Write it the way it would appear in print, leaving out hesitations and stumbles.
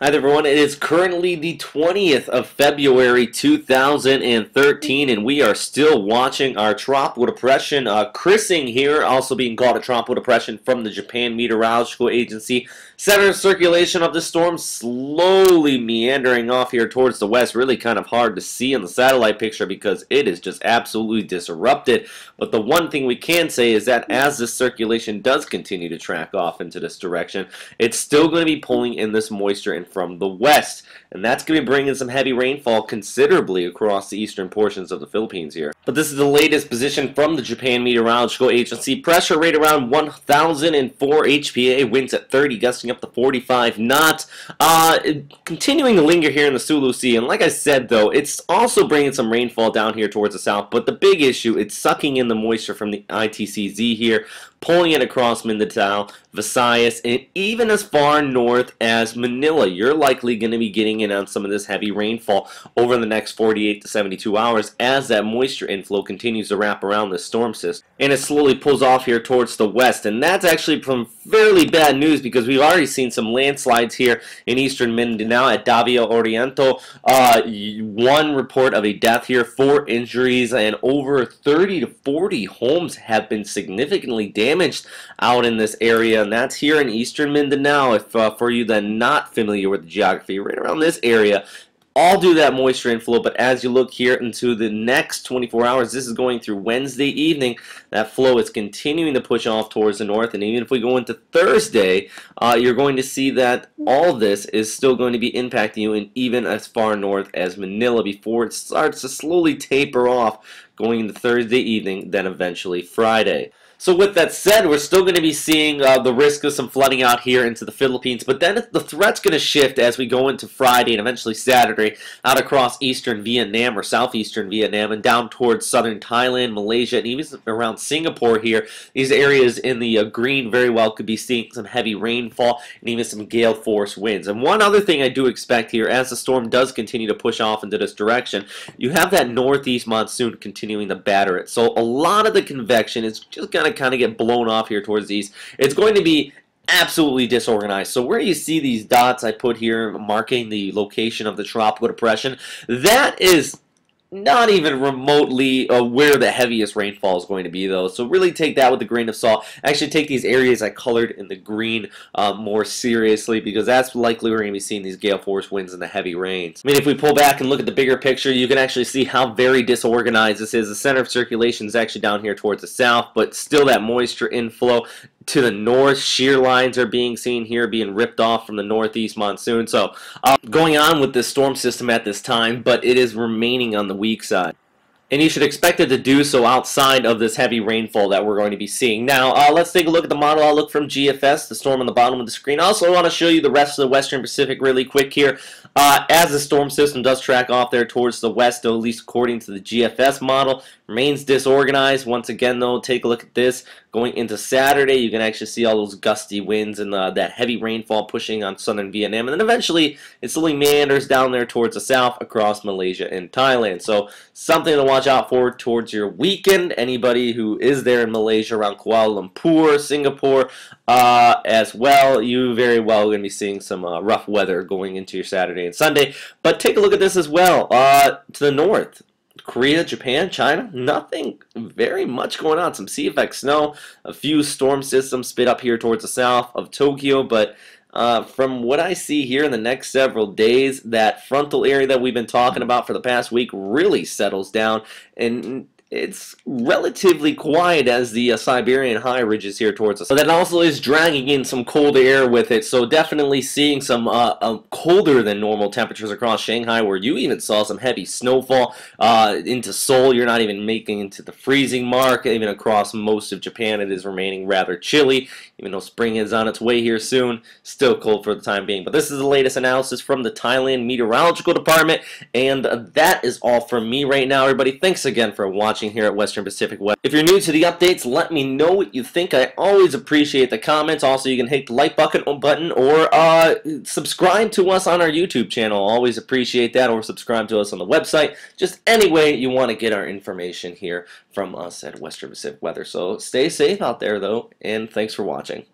Hi there everyone, it is currently the 20th of February 2013 and we are still watching our tropical depression Crising here, also being called a tropical depression from the Japan Meteorological Agency. Center of circulation of the storm slowly meandering off here towards the west. Really kind of hard to see in the satellite picture because it is just absolutely disrupted. But the one thing we can say is that as this circulation does continue to track off into this direction, it's still going to be pulling in this moisture in from the west, and that's going to be bringing some heavy rainfall considerably across the eastern portions of the Philippines here. But this is the latest position from the Japan Meteorological Agency. Pressure rate around 1,004 HPA, winds at 30, gusting up to 45 knots. Continuing to linger here in the Sulu Sea, and like I said though, it's also bringing some rainfall down here towards the south, but the big issue, it's sucking in the moisture from the ITCZ here, pulling it across Mindanao, Visayas, and even as far north as Manila. You're likely going to be getting in on some of this heavy rainfall over the next 48 to 72 hours as that moisture inflow continues to wrap around the storm system. And it slowly pulls off here towards the west, and that's actually some fairly bad news because we've already seen some landslides here in eastern Mindanao at Davao Oriental. One report of a death here, 4 injuries, and over 30 to 40 homes have been significantly damaged out in this area, and that's here in eastern Mindanao. If for you that are not familiar with the geography, right around this area, all due to that moisture inflow. But as you look here into the next 24 hours, this is going through Wednesday evening, that flow is continuing to push off towards the north, and even if we go into Thursday, you're going to see that all this is still going to be impacting you, and even as far north as Manila, before it starts to slowly taper off going into Thursday evening, then eventually Friday. So with that said, we're still going to be seeing the risk of some flooding out here into the Philippines, but then the threat's going to shift as we go into Friday and eventually Saturday out across eastern Vietnam or southeastern Vietnam and down towards southern Thailand, Malaysia, and even around Singapore here. These areas in the green very well could be seeing some heavy rainfall and even some gale force winds. And one other thing I do expect here, as the storm does continue to push off into this direction, you have that northeast monsoon continuing to batter it. So a lot of the convection is just going to kind of get blown off here towards the east. It's going to be absolutely disorganized. So where you see these dots I put here marking the location of the tropical depression, that is not even remotely where the heaviest rainfall is going to be, though. So really take that with a grain of salt. Actually take these areas I colored in the green more seriously, because that's likely we're going to be seeing these gale force winds and the heavy rains. I mean, if we pull back and look at the bigger picture, you can actually see how very disorganized this is. The center of circulation is actually down here towards the south, but still that moisture inflow to the north. Shear lines are being seen here, being ripped off from the northeast monsoon. So going on with this storm system at this time, but it is remaining on the weak side. And you should expect it to do so outside of this heavy rainfall that we're going to be seeing. Now, let's take a look at the model outlook from GFS, the storm on the bottom of the screen. Also, I want to show you the rest of the Western Pacific really quick here. As the storm system does track off there towards the west, though, at least according to the GFS model, remains disorganized. Once again, though, take a look at this. Going into Saturday, you can actually see all those gusty winds and that heavy rainfall pushing on southern Vietnam. And then eventually, it slowly meanders down there towards the south across Malaysia and Thailand. So something to watch out for towards your weekend. Anybody who is there in Malaysia, around Kuala Lumpur, Singapore, as well, you very well going to be seeing some rough weather going into your Saturday and Sunday. But take a look at this as well. To the north, Korea, Japan, China, nothing very much going on. Some sea effect snow, a few storm systems spit up here towards the south of Tokyo, but from what I see here in the next several days, that frontal area that we've been talking about for the past week really settles down, and it's relatively quiet as the Siberian high ridges here towards us. But that also is dragging in some cold air with it, so definitely seeing some colder than normal temperatures across Shanghai, where you even saw some heavy snowfall. Into Seoul, you're not even making into the freezing mark. Even across most of Japan, it is remaining rather chilly, even though spring is on its way here soon. Still cold for the time being. But this is the latest analysis from the Thailand Meteorological Department, and that is all from me right now, everybody. Thanks again for watching here at Western Pacific Weather. If you're new to the updates, let me know what you think. I always appreciate the comments. Also, you can hit the like button or subscribe to us on our YouTube channel. Always appreciate that. Or subscribe to us on the website. Just any way you want to get our information here from us at Western Pacific Weather. So stay safe out there, though, and thanks for watching.